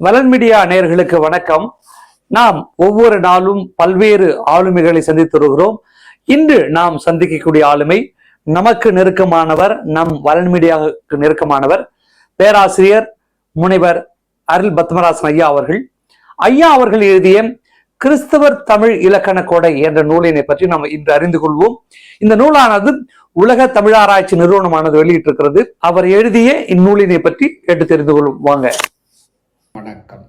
வலன் media நேயர்களுக்கு வணக்கம். நாம் ஒவ்வொரு நாளும் பல்வேறு ஆளுமைகளை சந்தித்து வருகிறோம். இன்று நாம் சந்திக்கக்கூடிய ஆளுமை நமக்கு நெருக்கமானவர், நம் வலன் மீடியாவுக்கு நெருக்கமானவர், பேராசிரியர் முனைவர் அருள் பத்மராசன் ஐயா அவர்கள். ஐயா அவர்கள் எழுதிய கிறிஸ்தவர் தமிழ் இலக்கண கோடை என்ற நூலினை பற்றி நாம் இன்று அறிந்து கொள்வோம். இந்த நூலானது உலக தமிழாராய்ச்சி நிறுவனமானது வெளியிட்டிருக்கிறது. அவர் எழுதிய இந்நூலினை பற்றி கேட்டு தெரிந்து கொள்வோம். வாங்க. வணக்கம்.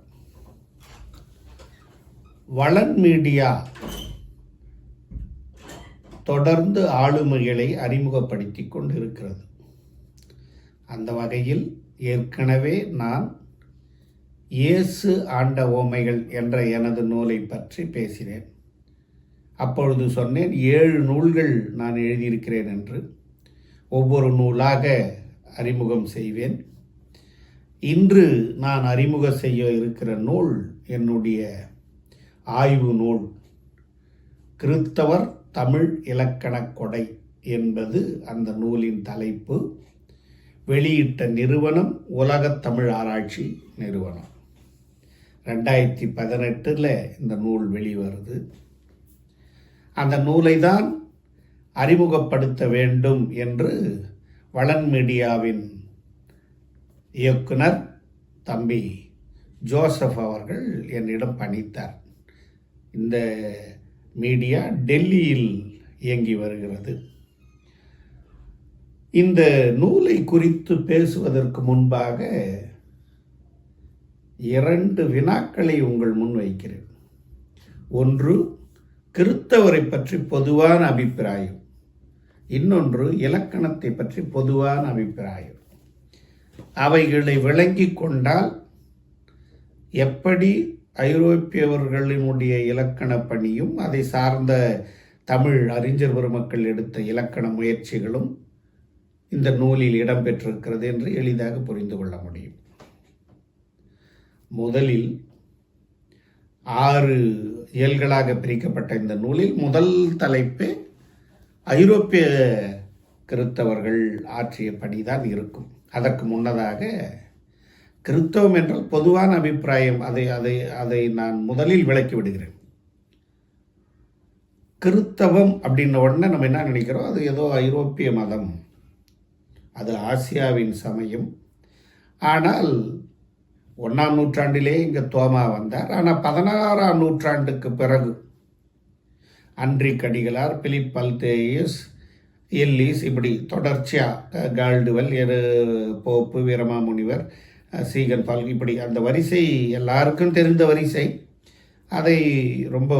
வலன் மீடியா தொடர்ந்து ஆளுமைகளை அறிமுகப்படுத்திக் கொண்டிருக்கிறது. அந்த வகையில் ஏற்கனவே நான் இயேசு ஆண்ட ஓமைகள் என்ற எனது நூலை பற்றி பேசினேன். அப்பொழுது சொன்னேன் 7 நூல்கள் நான் எழுதியிருக்கிறேன் என்று. ஒவ்வொரு நூலாக அறிமுகம் செய்வேன். இன்று நான் அறிமுக செய்ய இருக்கிற நூல் என்னுடைய ஆய்வு நூல் கிறிஸ்தவர் தமிழ் இலக்கண கொடை என்பது அந்த நூலின் தலைப்பு. வெளியிட்ட நிறுவனம் உலகத் தமிழ் ஆராய்ச்சி நிறுவனம். 2018 இந்த நூல் வெளிவருது. அந்த நூலை தான் அறிமுகப்படுத்த வேண்டும் என்று வலன் மீடியாவின் இயக்குனர் தம்பி ஜோசப் அவர்கள் என்னிடம் பணித்தார். இந்த மீடியா டெல்லியில் இயங்கி வருகிறது. இந்த நூலை குறித்து பேசுவதற்கு முன்பாக 2 வினாக்களை உங்கள் முன் வைக்கிறேன். ஒன்று, கிறிஸ்தவரை பற்றி பொதுவான அபிப்பிராயம். இன்னொன்று, இலக்கணத்தை பற்றி பொதுவான அபிப்பிராயம். அவைகளை விளங்கி கொண்டால் எப்படி ஐரோப்பியவர்களினுடைய இலக்கண பணியும் அதை சார்ந்த தமிழ் அறிஞர் பெருமக்கள் எடுத்த இலக்கண முயற்சிகளும் இந்த நூலில் இடம்பெற்றிருக்கிறது என்று எளிதாக புரிந்து கொள்ள முடியும். முதலில் 6 இயல்களாக பிரிக்கப்பட்ட இந்த நூலில் முதல் தலைப்பே ஐரோப்பிய கிறிஸ்தவர்கள் ஆற்றிய பணிதான் இருக்கும். அதற்கு முன்னதாக கிறிஸ்தவம் என்றால் பொதுவான அபிப்பிராயம், அதை நான் முதலில் விளக்கி விடுகிறேன். கிறிஸ்தவம் அப்படின்ன உடனே நம்ம என்ன நினைக்கிறோம், அது ஏதோ ஐரோப்பிய மதம், அது ஆசியாவின் சமயம். ஆனால் 1ஆம் நூற்றாண்டிலே இங்கே தோமா வந்தார். ஆனால் 16ஆம் நூற்றாண்டுக்கு பிறகு அன்ட்ரிக் அடிகளார், பிலிப் அல்தேயஸ், எல்லிஸ், இப்படி தொடர்ச்சியாக கால்டுவெல், போப்பு, வீரமாமுனிவர், சீகன் பால், இப்படி அந்த வரிசை எல்லாருக்கும் தெரிந்த வரிசை. அதை ரொம்ப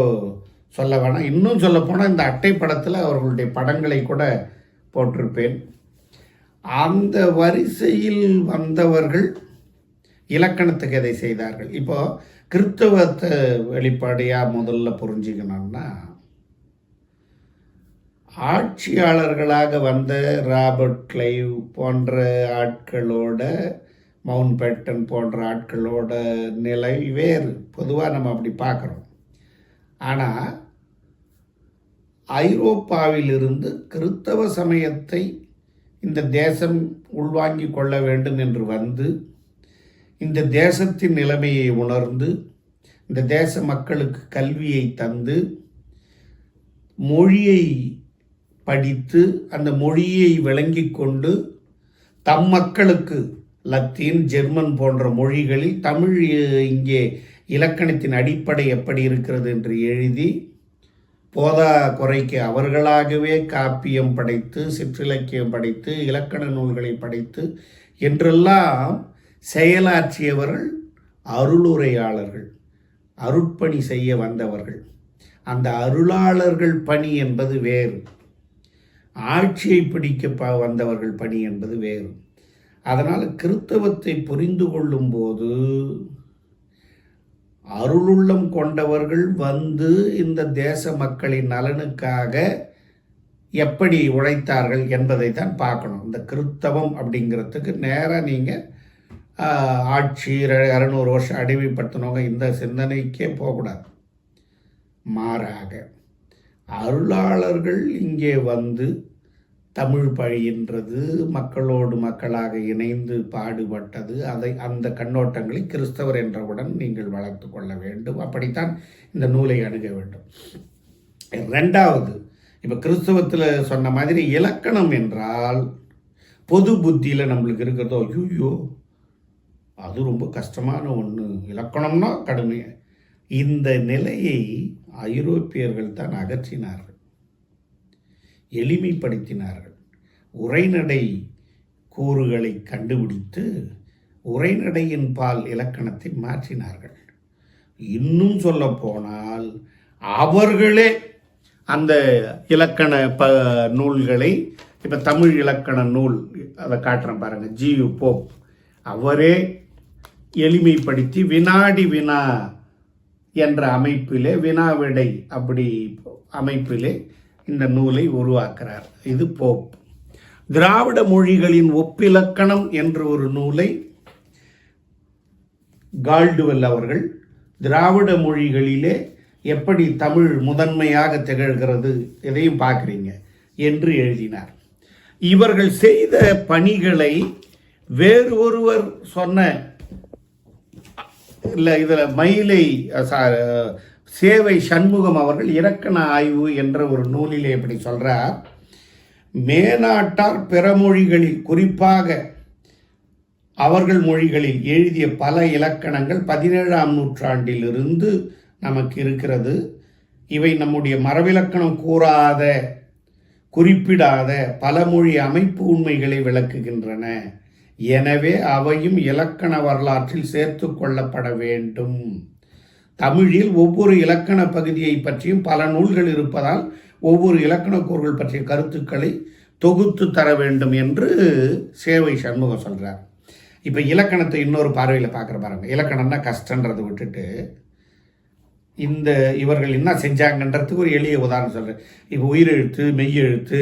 சொல்ல வேணாம். இன்னும் சொல்லப்போனால் இந்த அட்டை படத்தில் அவர்களுடைய படங்களை கூட போட்டிருப்பேன். அந்த வரிசையில் வந்தவர்கள் இலக்கணத்துக்கு எதை செய்தார்கள். இப்போது கிறிஸ்தவத்தை வெளிப்படையாக முதல்ல புரிஞ்சுக்கணும்னா, ஆட்சியாளர்களாக வந்த ராபர்ட் கிளைவ் போன்ற ஆட்களோட, மவுண்ட் பேட்டன் போன்ற ஆட்களோட நிலை வேறு. பொதுவாக நம்ம அப்படி பார்க்குறோம். ஆனால் ஐரோப்பாவிலிருந்து கிறிஸ்தவ சமயத்தை இந்த தேசம் உள்வாங்கி கொள்ள வேண்டும் என்று வந்து, இந்த தேசத்தின் நிலைமையை உணர்ந்து, இந்த தேச மக்களுக்கு கல்வியை தந்து, மொழியை படித்து, அந்த மொழியை விளங்கி கொண்டு தம் மக்களுக்கு லத்தீன், ஜெர்மன் போன்ற மொழிகளில் தமிழ் இங்கே இலக்கணத்தின் அடிப்படை எப்படி இருக்கிறது என்று எழுதி, போதா குறைக்கு அவர்களாகவே காப்பியம் படைத்து, சிற்றிலக்கியம் படைத்து, இலக்கண நூல்களை படைத்து என்றெல்லாம் செயலாற்றியவர்கள் அருளுரையாளர்கள், அருட்பணி செய்ய வந்தவர்கள். அந்த அருளாளர்கள் பணி என்பது வேறு, ஆட்சியை பிடிக்க வந்தவர்கள் பணி என்பது வேறு. அதனால் கிறிஸ்தவத்தை புரிந்து கொள்ளும் போது அருளுள்ளம் கொண்டவர்கள் வந்து இந்த தேச மக்களின் நலனுக்காக எப்படி உழைத்தார்கள் என்பதை தான் பார்க்கணும். இந்த கிறிஸ்தவம் அப்படிங்கிறதுக்கு நேராக நீங்கள் ஆட்சி 200 வருஷம் அடிமைப்படுத்தினவங்க இந்த சிந்தனைக்கே போகக்கூடாது. மாறாக அருளாளர்கள் இங்கே வந்து தமிழ் பயின்றது, மக்களோடு மக்களாக இணைந்து பாடுபட்டது, அந்த கண்ணோட்டங்களை கிறிஸ்தவர் என்றவுடன் நீங்கள் வளர்த்து கொள்ள வேண்டும். அப்படித்தான் இந்த நூலை அணுக வேண்டும். ரெண்டாவது, இப்போ கிறிஸ்தவத்தில் சொன்ன மாதிரி இலக்கணம் என்றால் பொது புத்தியில் நம்மளுக்கு இருக்கிறதோ, ஐயோ அது ரொம்ப கஷ்டமான ஒன்று, இலக்கணம்னா கடுமை. இந்த நிலையை ஐரோப்பியர்கள் தான் அகற்றினார்கள், எளிமைப்படுத்தினார்கள். உரைநடை கூறுகளை கண்டுபிடித்து உரைநடையின் பால் இலக்கணத்தை மாற்றினார்கள். இன்னும் சொல்ல போனால் அவர்களே அந்த இலக்கண நூல்களை, இப்போ தமிழ் இலக்கண நூல் அதை காட்டுறேன் பாருங்கள், ஜியு போப் அவரே எளிமைப்படுத்தி வினாடி வினா என்ற அமைப்பிலே, வினாவிடை அப்படி அமைப்பிலே இந்த நூலை உருவாக்குறார். இது போப். திராவிட மொழிகளின் ஒப்பிலக்கணம் என்ற ஒரு நூலை கால்டுவெல் அவர்கள் திராவிட மொழிகளிலே எப்படி தமிழ் முதன்மையாக திகழ்கிறது எதையும் பார்க்குறீங்க என்று எழுதினார். இவர்கள் செய்த பணிகளை வேறு ஒருவர் சொன்ன, இல்லை இதில் மயிலை சேவை சண்முகம் அவர்கள் இலக்கண ஆய்வு என்ற ஒரு நூலிலே எப்படி சொல்றார், மேனாட்டார் பிற மொழிகளில் குறிப்பாக அவர்கள் மொழிகளில் எழுதிய பல இலக்கணங்கள் 17ஆம் நூற்றாண்டிலிருந்து நமக்கு இருக்கிறது. இவை நம்முடைய மரபிலக்கணம் கூறாத, குறிப்பிடாத பல மொழி அமைப்பு உண்மைகளை விளக்குகின்றன. எனவே அவையும் இலக்கண வரலாற்றில் சேர்த்து கொள்ளப்பட வேண்டும். தமிழில் ஒவ்வொரு இலக்கண பகுதியை பற்றியும் பல நூல்கள் இருப்பதால் ஒவ்வொரு இலக்கண கூறுகள் பற்றிய கருத்துக்களை தொகுத்து தர வேண்டும் என்று சேவை சண்முகம் சொல்கிறார். இப்போ இலக்கணத்தை இன்னொரு பார்வையில் பார்க்குற பாருங்க. இலக்கணம்னா கஷ்டன்றதை விட்டுட்டு இந்த இவர்கள் என்ன செஞ்சாங்கன்றதுக்கு ஒரு எளிய உதாரணம் சொல்கிறேன். இப்போ உயிரெழுத்து, மெய்யெழுத்து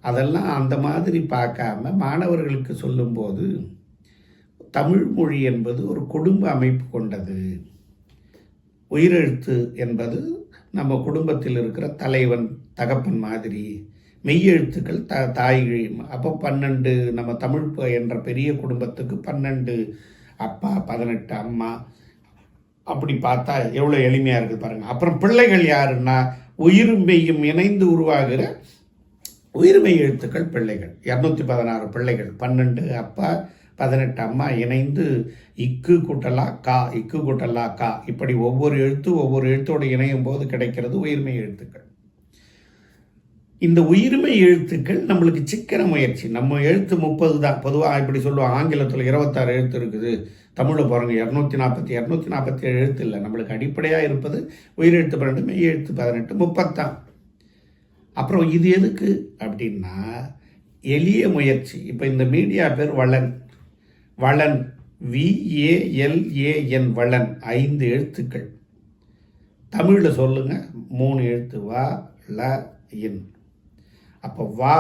அதெல்லாம் அந்த மாதிரி பார்க்காம மாணவர்களுக்கு சொல்லும்போது, தமிழ் மொழி என்பது ஒரு குடும்ப அமைப்பு கொண்டது. உயிரெழுத்து என்பது நம்ம குடும்பத்தில் இருக்கிற தலைவன், தகப்பன் மாதிரி. மெய்யெழுத்துக்கள் தாய்கிழி. அப்போ 12, நம்ம தமிழ் என்ற பெரிய குடும்பத்துக்கு 12 அப்பா, 18 அம்மா. அப்படி பார்த்தா எவ்வளோ எளிமையாக இருக்குது பாருங்கள். அப்புறம் பிள்ளைகள் யாருன்னா உயிரும் மெய்யும் இணைந்து உருவாகிற உயிர்மெய் எழுத்துக்கள் பிள்ளைகள். 216 பிள்ளைகள், 12 அப்பா 18 அம்மா இணைந்து இக்கு கூட்டலா கா, இக்கு கூட்டலா கா, இப்படி ஒவ்வொரு எழுத்தோடு இணையும் போது கிடைக்கிறது உயிர்மெய் எழுத்துக்கள். இந்த உயிர்மெய் எழுத்துக்கள் நம்மளுக்கு சிக்கன முயற்சி. நம்ம எழுத்து 30 தான் பொதுவாக இப்படி சொல்லுவோம். ஆங்கிலத்தில் 26 எழுத்து இருக்குது, தமிழில் பாருங்க 247 எழுத்து இல்லை. நம்மளுக்கு அடிப்படையாக இருப்பது உயிரெழுத்து 12, மெய் எழுத்து 18, 30 தான். அப்புறம் இது எதுக்கு அப்படின்னா எளிய முயற்சி. இப்போ இந்த மீடியா பேர் வளன், VALAN வளன், 5 எழுத்துக்கள். தமிழில் சொல்லுங்க 3 எழுத்து, வா ல இன். அப்போ வா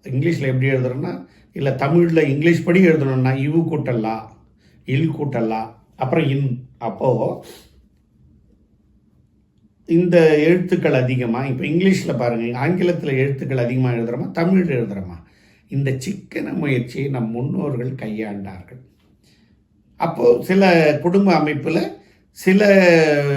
இங்கிலீஷில் எப்படி எழுதுறோன்னா, இல்லை தமிழில் இங்கிலீஷ் படி எழுதணும்னா இவு கூட்டல்லா, இல் கூட்டல்லா, அப்புறம் இன். அப்போது இந்த எழுத்துக்கள் அதிகமாக, இப்போ இங்கிலீஷில் பாருங்கள், ஆங்கிலத்தில் எழுத்துக்கள் அதிகமாக எழுதுகிறோமா, தமிழில் எழுதுகிறோமா, இந்த சிக்கன முயற்சியை நம் முன்னோர்கள் கையாண்டார்கள். அப்போது சில குடும்ப அமைப்பில் சில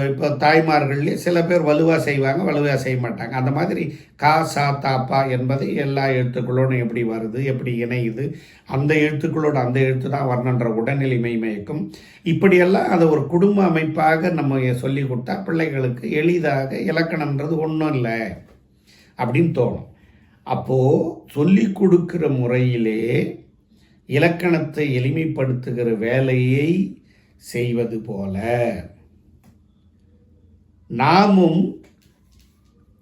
இப்போ தாய்மார்கள்லேயே சில பேர் வலுவாக செய்வாங்க, வலுவாக செய்ய மாட்டாங்க. அந்த மாதிரி கா, சா, தாப்பா என்பது எல்லா எழுத்துக்களோடும் எப்படி வருது, எப்படி இணையுது, அந்த எழுத்துக்களோடு அந்த எழுத்து தான் வரணுன்ற உடல்நிலைமை மயக்கும். இப்படியெல்லாம் அதை ஒரு குடும்ப அமைப்பாக நம்ம சொல்லி கொடுத்தா பிள்ளைகளுக்கு எளிதாக இலக்கணன்றது ஒன்றும் இல்லை அப்படின்னு தோணும். அப்போது சொல்லி கொடுக்குற முறையிலே இலக்கணத்தை எளிமைப்படுத்துகிற வேலையை செய்வது போல நாமும்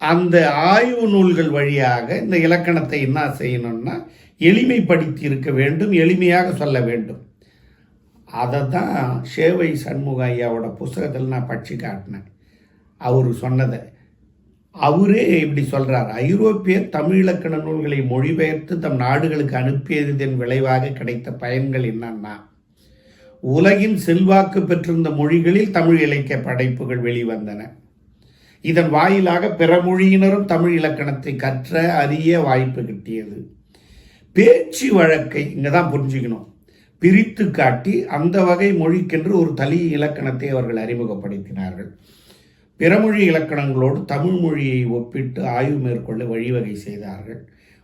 அந்த ஆய்வு நூல்கள் வழியாக இந்த இலக்கணத்தை என்ன செய்யணும்னா எளிமைப்படுத்தி இருக்க வேண்டும், எளிமையாக சொல்ல வேண்டும். அதை தான் சேவை சண்முக ஐயாவோட புஸ்தகத்தில் நான் படித்து காட்டினேன். அவர் சொன்னதை அவரே இப்படி சொல்கிறார். ஐரோப்பியர் தமிழ் இலக்கண நூல்களை மொழிபெயர்த்து தம் நாடுகளுக்கு அனுப்பியதன் விளைவாக கிடைத்த பயன்கள் என்னன்னா, உலகின் செல்வாக்கு பெற்றிருந்த மொழிகளில் தமிழ் இலக்கிய படைப்புகள் வெளிவந்தன. இதன் வாயிலாக பிற மொழியினரும் தமிழ் இலக்கணத்தை கற்ற அறிய வாய்ப்பு கிட்டியது. பேச்சு வழக்கை இங்கே தான் புரிஞ்சுக்கணும், பிரித்து காட்டி அந்த வகை மொழிக்கென்று ஒரு தனி இலக்கணத்தை அவர்கள் அறிமுகப்படுத்தினார்கள். பிறமொழி இலக்கணங்களோடு தமிழ் மொழியை ஒப்பிட்டு ஆய்வு மேற்கொள்ள வழிவகை செய்தார்கள்.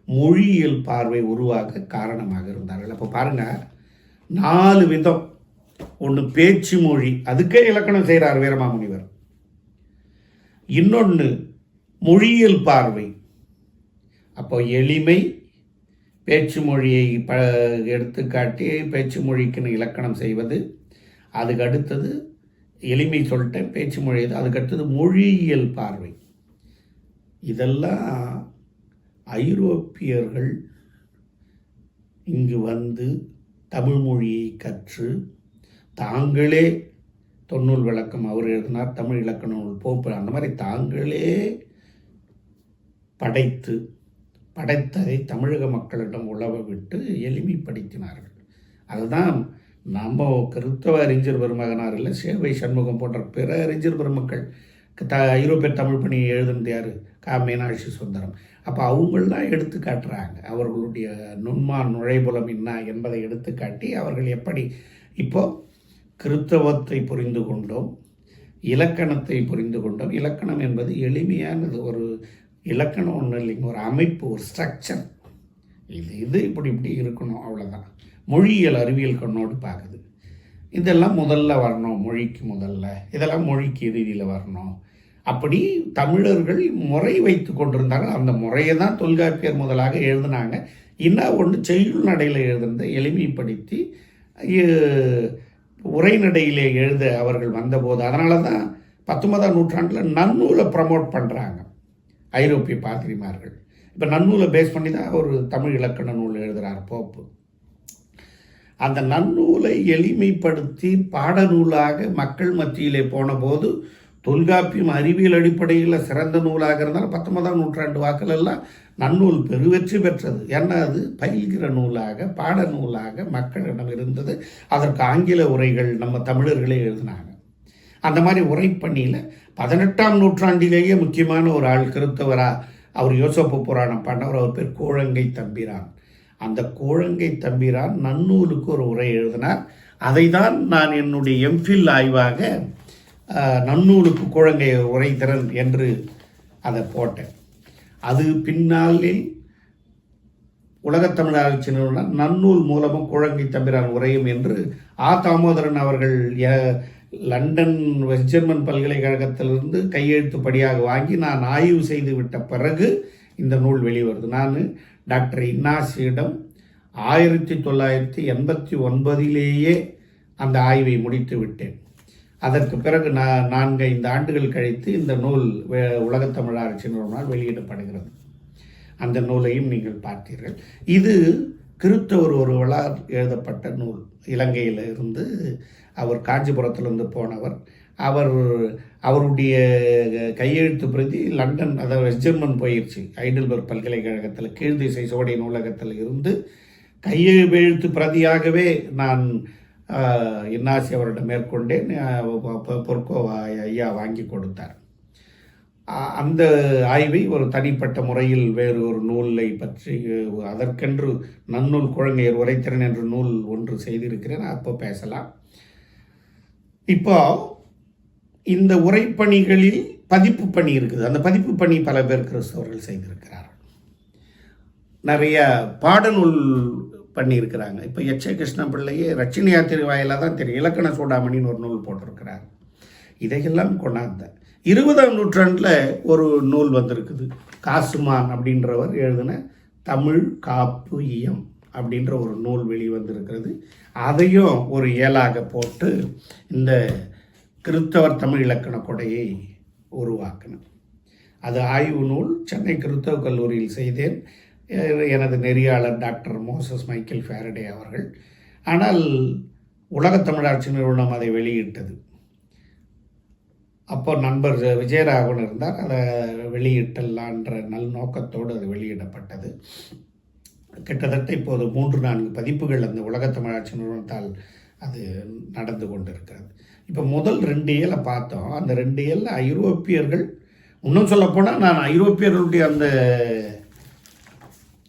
மொழியியல் பார்வை உருவாக காரணமாக இருந்தார்கள். அப்போ பாருங்க, 4 விதம். ஒன்று பேச்சு மொழி, அதுக்கே இலக்கணம் செய்கிறார் வீரமாமுனிவர். இன்னொன்று மொழியியல் பார்வை. அப்போ எளிமை, பேச்சு மொழியை எடுத்துக்காட்டி பேச்சு மொழிக்குன்னு இலக்கணம் செய்வது. அதுக்கு அடுத்தது எளிமை சொல்லிட்டேன், பேச்சு மொழி. அதுக்கு அடுத்தது மொழியியல் பார்வை. இதெல்லாம் ஐரோப்பியர்கள் இங்கு வந்து தமிழ் மொழியை கற்று தாங்களே தொன்னூல் விளக்கம் அவர் எழுதினார், தமிழ் இலக்கண நூல் போப்பு, அந்த மாதிரி தாங்களே படைத்ததை தமிழக மக்களிடம் உழவ விட்டு எளிமைப்படுத்தினார்கள். அதுதான் நம்ம கிறிஸ்தவ அறிஞர் பெருமகனார் இல்லை, சேவை சண்முகம் போன்ற பிற அறிஞர் பெருமக்கள் ஐரோப்பிய தமிழ் பணியை எழுதுனது யார்? மீனாட்சி சுந்தரம். அப்போ அவங்களெலாம் எடுத்து காட்டுறாங்க அவர்களுடைய நுண்மான் நுழைபுலம் என்ன என்பதை எடுத்துக்காட்டி அவர்கள் எப்படி இப்போ கிறிஸ்தவத்தை புரிந்து கொண்டோம், இலக்கணத்தை புரிந்து கொண்டோம். இலக்கணம் என்பது எளிமையானது. ஒரு இலக்கணம் ஒன்றும் இல்லைங்க, ஒரு அமைப்பு, ஒரு ஸ்ட்ரக்சர். இது இப்படி இருக்கணும், அவ்வளோதான். மொழியியல் அறிவியல் கண்ணோடு பார்க்குது. இதெல்லாம் முதல்ல வரணும், மொழிக்கு முதல்ல, இதெல்லாம் மொழிக்கு இறுதியில் வரணும். அப்படி தமிழர்கள் முறை வைத்து கொண்டிருந்தார்கள். அந்த முறையை தான் தொல்காப்பியர் முதலாக எழுதினாங்க. இன்னும் ஒன்று செய்யுள் நடையில் எழுதுனதை எளிமைப்படுத்தி உரைநடையிலே எழுத அவர்கள் வந்தபோது, அதனால தான் 19ஆம் நூற்றாண்டில் நன்னூலை ப்ரமோட் பண்ணுறாங்க ஐரோப்பிய பாதிரிமார்கள். இப்போ நன்னூலை பேஸ் பண்ணி தான் ஒரு தமிழ் இலக்கண நூல் எழுதுகிறார் போப்பு. அந்த நன்னூலை எளிமைப்படுத்தி பாடநூலாக மக்கள் மத்தியிலே போன போது தொல்காப்பியம் அறிவியல் அடிப்படையில் சிறந்த நூலாக இருந்தாலும் 19ஆம் நூற்றாண்டு வாக்கில் எல்லாம் நன்னூல் பெருவெற்றி பெற்றது. ஏன்னா அது பயில்கிற நூலாக, பாடநூலாக மக்களிடம் இருந்தது. அதற்கு ஆங்கில உரைகள் நம்ம தமிழர்களே எழுதினாங்க. அந்த மாதிரி உரைப்பணியில் 18ஆம் நூற்றாண்டிலேயே முக்கியமான ஒரு ஆள் கிறித்தவரா, அவர் யோசப்பு புராணம் பாண்டவர், அவர் பேர் கோழங்கை தம்பிரான். அந்த கோழங்கை தம்பிரான் நன்னூலுக்கு ஒரு உரை எழுதினார். அதை தான் நான் என்னுடைய எம்ஃபில் ஆய்வாக நன்னூலுக்கு கோழங்கை உரை திறன் என்று அதை போட்டேன். அது பின்னாளில் உலகத்தமிழ் ஆராய்ச்சி நிறுவனம் நன்னூல் மூலமும் கோழங்கை தம்பிரான் உரையும் என்று தாமோதரன் அவர்கள் லண்டன் வெஸ்ட் ஜெர்மன் பல்கலைக்கழகத்திலிருந்து கையெழுத்துப்படியாக வாங்கி நான் ஆய்வு செய்து விட்ட பிறகு இந்த நூல் வெளிவருது. நான் டாக்டர் இன்னாசியிடம் 1989 அந்த ஆய்வை முடித்து விட்டேன். அதற்கு பிறகு 4-5 ஆண்டுகள் கழித்து இந்த நூல் உலகத்தமிழ் ஆராய்ச்சி நிறுவனால் வெளியிடப்படுகிறது. அந்த நூலையும் நீங்கள் பார்த்தீர்கள். இது கிறித்தவர் ஒருவரால் எழுதப்பட்ட நூல். இலங்கையில் இருந்து அவர் காஞ்சிபுரத்திலிருந்து போனவர். அவருடைய கையெழுத்து பிரதி லண்டன், அதாவது வெஸ்ட் ஜெர்மன் போயிடுச்சு. ஐடல்பர்க் பல்கலைக்கழகத்தில் கீழ்திசை சோடை நூலகத்தில் இருந்து கையெழுத்து பிரதியாகவே நான் இன்னாசி அவரிடம் மேற்கொண்டேன். பொற்கோவா ஐயா வாங்கி கொடுத்தார். அந்த ஆய்வை ஒரு தனிப்பட்ட முறையில் வேறு ஒரு நூலை பற்றி அதற்கென்று நன்னூல் குழந்தையர் உரைத்திறன் என்ற நூல் ஒன்று செய்திருக்கிறேன். அப்போ பேசலாம். இப்போ இந்த உரைப்பணிகளில் பதிப்பு பணி இருக்குது. அந்த பதிப்பு பணி பல பேர் கிறிஸ்தவர்கள் செய்திருக்கிறார்கள். நிறைய பாடநூல் பண்ணியிருக்கிறாங்க. இப்போ எச்.ஏ. கிருஷ்ண பிள்ளையே ரட்சினி யாத்திரை வாயிலாக தான் தெரியும். இலக்கண சூடாமணின்னு ஒரு நூல் போட்டிருக்கிறார். இதையெல்லாம் கொண்டாந்த 20ஆம் நூற்றாண்டில் ஒரு நூல் வந்திருக்குது. காசுமான் அப்படின்றவர் எழுதின தமிழ் காப்பு இயம் அப்படின்ற ஒரு நூல் வெளிவந்திருக்கிறது. அதையும் ஒரு ஏலாக போட்டு இந்த கிறித்தவர் தமிழ் இலக்கண கொடையை உருவாக்கினேன். அது ஆய்வு நூல். சென்னை கிறித்தவ கல்லூரியில் செய்தேன். எனது நெறியாளர் டாக்டர் மோசஸ் மைக்கேல் ஃபேரடே அவர்கள். ஆனால் உலகத்தமிழாட்சி நிறுவனம் அதை வெளியிட்டது. அப்போ நண்பர் விஜயராகவன் இருந்தார். அதை வெளியிட்டலான்ற நல் நோக்கத்தோடு அது வெளியிடப்பட்டது. கிட்டத்தட்ட இப்போது 3-4 பதிப்புகள் அந்த உலகத்தமிழாட்சி நிறுவனத்தால் அது நடந்து கொண்டிருக்கிறது. இப்போ முதல் 2 ஏழை பார்த்தோம். அந்த 2 ஏழில் ஐரோப்பியர்கள், இன்னும் சொல்லப்போனால் நான் ஐரோப்பியர்களுடைய அந்த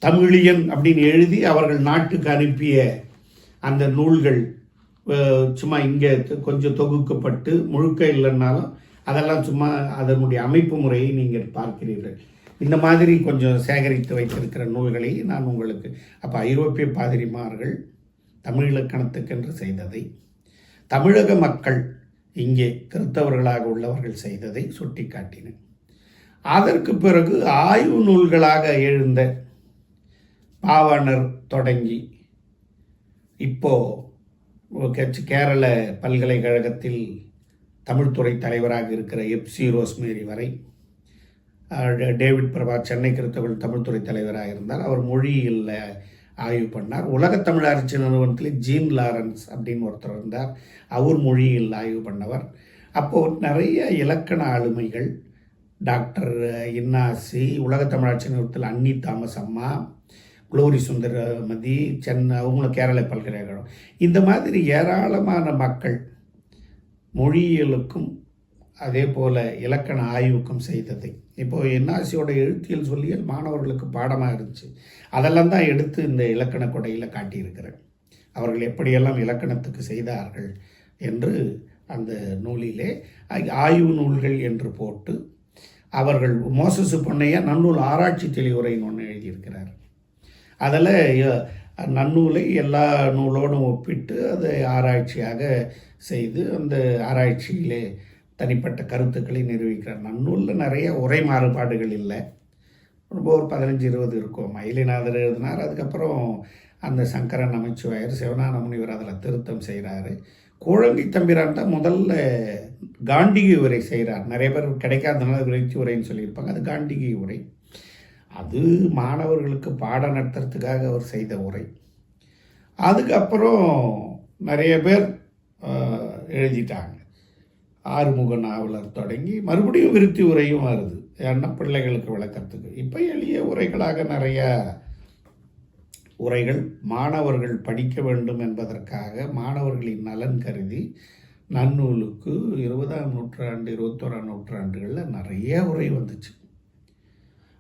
தமிழியன் அப்படின்னு எழுதி அவர்கள் நாட்டுக்கு அனுப்பிய அந்த நூல்கள் சும்மா இங்கே கொஞ்சம் தொகுக்கப்பட்டு முழுக்க இல்லைன்னாலும் அதெல்லாம் சும்மா அதனுடைய அமைப்பு முறையை நீங்கள் பார்க்கிறீர்கள். இந்த மாதிரி கொஞ்சம் சேகரித்து வைத்திருக்கிற நூல்களை நான் உங்களுக்கு அப்போ ஐரோப்பிய பாதிரிமார்கள் தமிழ் இலக்கணத்துக்கென்று செய்ததை, தமிழக மக்கள் இங்கே கிறித்தவர்களாக உள்ளவர்கள் செய்ததை சுட்டி காட்டினேன். அதற்கு பிறகு ஆய்வு நூல்களாக எழுந்த பாவாணர் தொடங்கி இப்போ கேரள பல்கலைக்கழகத்தில் தமிழ்துறை தலைவராக இருக்கிற எப்சி ரோஸ்மேரி வரை, டேவிட் பிரபா சென்னை கிறித்தவர்கள் தமிழ்துறை தலைவராக இருந்தார். அவர் மொழியில் ஆய்வு பண்ணார். உலகத் தமிழ் ஆராய்ச்சி நிறுவனத்தில் ஜீன் லாரன்ஸ் அப்படின்னு ஒருத்தர் இருந்தார். அவர் மொழியில் ஆய்வு பண்ணவர். அப்போது நிறைய இலக்கண ஆளுமைகள், டாக்டர் இன்னாசி, உலகத் தமிழாட்சி நிறுவனத்தில் அன்னி தாமஸ் அம்மா, குளோரி சுந்தரமதி, சென்னை, அவங்களும் கேரள பல்கலைக்கழகம், இந்த மாதிரி ஏராளமான மக்கள் மொழியியலுக்கும் அதே போல் இலக்கண ஆய்வுக்கும் செய்ததை இப்போது என்ஆர்சியோட எழுத்தியல் சொல்லியல் மாணவர்களுக்கு பாடமாக இருந்துச்சு. அதெல்லாம் தான் எடுத்து இந்த இலக்கண கொடையில் காட்டியிருக்கிறேன். அவர்கள் எப்படியெல்லாம் இலக்கணத்துக்கு செய்தார்கள் என்று அந்த நூலிலே ஆய்வு நூல்கள் என்று போட்டு அவர்கள் மோசஸ் பொன்னையா நன்னூல் ஆராய்ச்சி தெளிவுரைன்னு ஒன்று எழுதியிருக்கிறார். அதில் நன்னூலை எல்லா நூலோடும் ஒப்பிட்டு அதை ஆராய்ச்சியாக செய்து அந்த ஆராய்ச்சியிலே தனிப்பட்ட கருத்துக்களை நிரூபிக்கிறார். நன்னூலில் நிறைய உரை மாறுபாடுகள் இல்லை, ரொம்ப ஒரு 15-20 இருக்கும். மயிலிநாதர் எழுதினார். அதுக்கப்புறம் அந்த சங்கரன் நமச்சிவாயர், சிவஞான முனிவர் அதில் திருத்தம் செய்கிறாரு. கோழங்கி தம்பிரான் தான் முதல்ல காண்டிகை உரை செய்கிறார். நிறைய பேர் கிடைக்காதனால விரைச்சி உரைன்னு சொல்லியிருப்பாங்க. அது காண்டிகை உரை. அது மாணவர்களுக்கு பாடம் நடத்துறதுக்காக அவர் செய்த உரை. அதுக்கப்புறம் நிறைய பேர் எழுதிட்டாங்க. ஆறுமுக நாவலர் தொடங்கி மறுபடியும் விருத்தி உரையும் வருது, ஏன்னா பிள்ளைகளுக்கு விளக்கத்துக்கு. இப்போ எளிய உரைகளாக நிறைய உரைகள் மாணவர்கள் படிக்க வேண்டும் என்பதற்காக மாணவர்களின் நலன் கருதி நன்னூலுக்கு 20ஆம் நூற்றாண்டு 21ஆம் நூற்றாண்டுகளில் நிறைய உரை வந்துச்சு.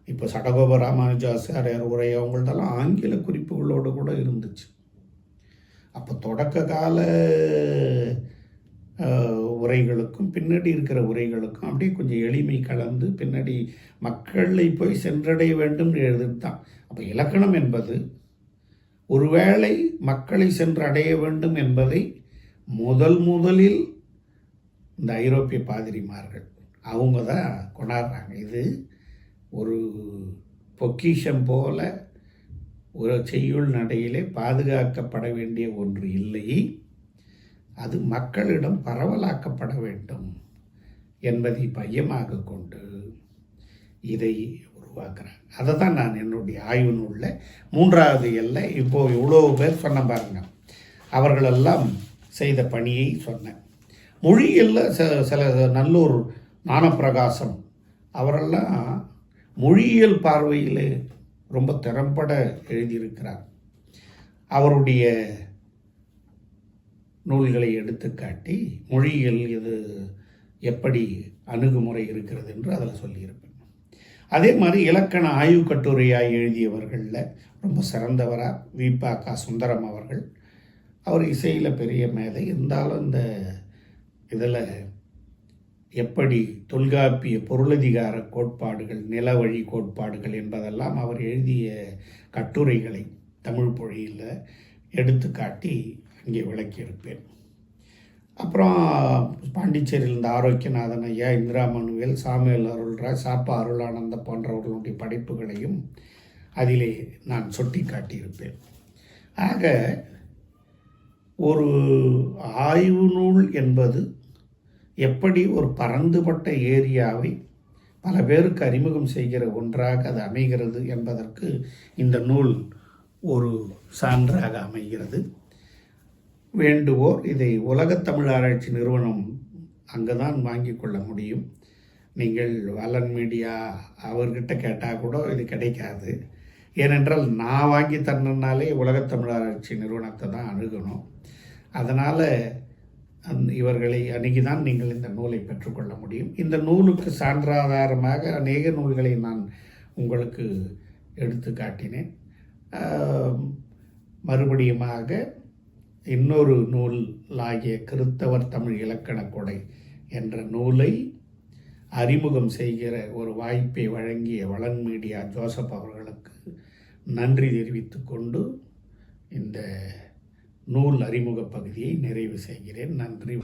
இப்போ சடகோப ராமானுஜாச்சாரியார் உரை அவங்கள்டெல்லாம் ஆங்கில குறிப்புகளோடு கூட இருந்துச்சு. அப்போ தொடக்க கால உரைகளுக்கும் பின்னாடி இருக்கிற உரைகளுக்கும் அப்படியே கொஞ்சம் எளிமை கலந்து பின்னாடி மக்களை போய் சென்றடைய வேண்டும் எழுதுதான். அப்போ இலக்கணம் என்பது ஒருவேளை மக்களை சென்று அடைய வேண்டும் என்பதை முதலில் இந்த ஐரோப்பிய பாதிரிமார்கள் அவங்க தான் கொண்டாடுறாங்க. இது ஒரு பொக்கிஷம் போல ஒரு செய்யுள் நடையிலே பாதுகாக்கப்பட வேண்டிய ஒன்று இல்லை, அது மக்களிடம் பரவலாக்கப்பட வேண்டும் என்பதை மையமாக கொண்டு இதை உருவாக்குறாங்க. அதை தான் நான் என்னுடைய ஆய்வு நூலில் 3வது எல்லை இப்போது இவ்வளோ பேர் சொன்ன பாருங்க, அவர்களெல்லாம் செய்த பணியை சொன்னேன். மொழியில் சில நல்லூர் ஞானப்பிரகாசம் அவரெல்லாம் மொழியியல் பார்வையில் ரொம்ப திறம்பட எழுதியிருக்கிறார். அவருடைய நூல்களை எடுத்துக்காட்டி மொழியியல் இது எப்படி அணுகுமுறை இருக்கிறது என்று அதில் சொல்லியிருப்பேன். அதே மாதிரி இலக்கண ஆய்வு கட்டுரையாக எழுதியவர்களில் ரொம்ப சிறந்தவராக விபாகா சுந்தரம் அவர்கள். அவர் இசையில் பெரிய மேதை இருந்தாலும் இந்த இதில் எப்படி தொல்காப்பிய பொருளதிகார கோட்பாடுகள், நிலவழி கோட்பாடுகள் என்பதெல்லாம் அவர் எழுதிய கட்டுரைகளை தமிழ் மொழியில் எடுத்துக்காட்டி அங்கே விளக்கியிருப்பேன். அப்புறம் பாண்டிச்சேரியில் இருந்த ஆரோக்கியநாதன் ஐயா, இந்திரா மனுவேல், சாமுவேல் அருள்ராஜ், சாப்பா அருளானந்த போன்றவர்களுடைய படைப்புகளையும் அதிலே நான் சுட்டி காட்டியிருப்பேன். ஆக ஒரு ஆய்வு நூல் என்பது எப்படி ஒரு பரந்துபட்ட ஏரியாவை பல பேருக்கு அறிமுகம் செய்கிற ஒன்றாக அது அமைகிறது என்பதற்கு இந்த நூல் ஒரு சான்றாக அமைகிறது. வேண்டுவோர் இதை உலகத் தமிழ் ஆராய்ச்சி நிறுவனம் அங்கே தான் வாங்கி கொள்ள முடியும். நீங்கள் வலன் மீடியா அவர்கிட்ட கேட்டால் கூட இது கிடைக்காது. ஏனென்றால் நான் வாங்கி தரணுன்னாலே உலகத் தமிழ் ஆராய்ச்சி நிறுவனத்தை தான் அணுகணும். அதனால் இவர்களை அணுகி தான் நீங்கள் இந்த நூலை பெற்றுக்கொள்ள முடியும். இந்த நூலுக்கு சான்றாதாரமாக அநேக நூல்களை நான் உங்களுக்கு எடுத்து காட்டினேன். மறுபடியுமாக இன்னொரு நூலாகிய கிறித்தவர் தமிழ் இலக்கணக் கொடை என்ற நூலை அறிமுகம் செய்கிற ஒரு வாய்ப்பை வழங்கிய வளன் மீடியா ஜோசப் அவர்களுக்கு நன்றி தெரிவித்துக் கொண்டு இந்த நூல் அறிமுக பகுதியை நிறைவு செய்கிறேன். நன்றி.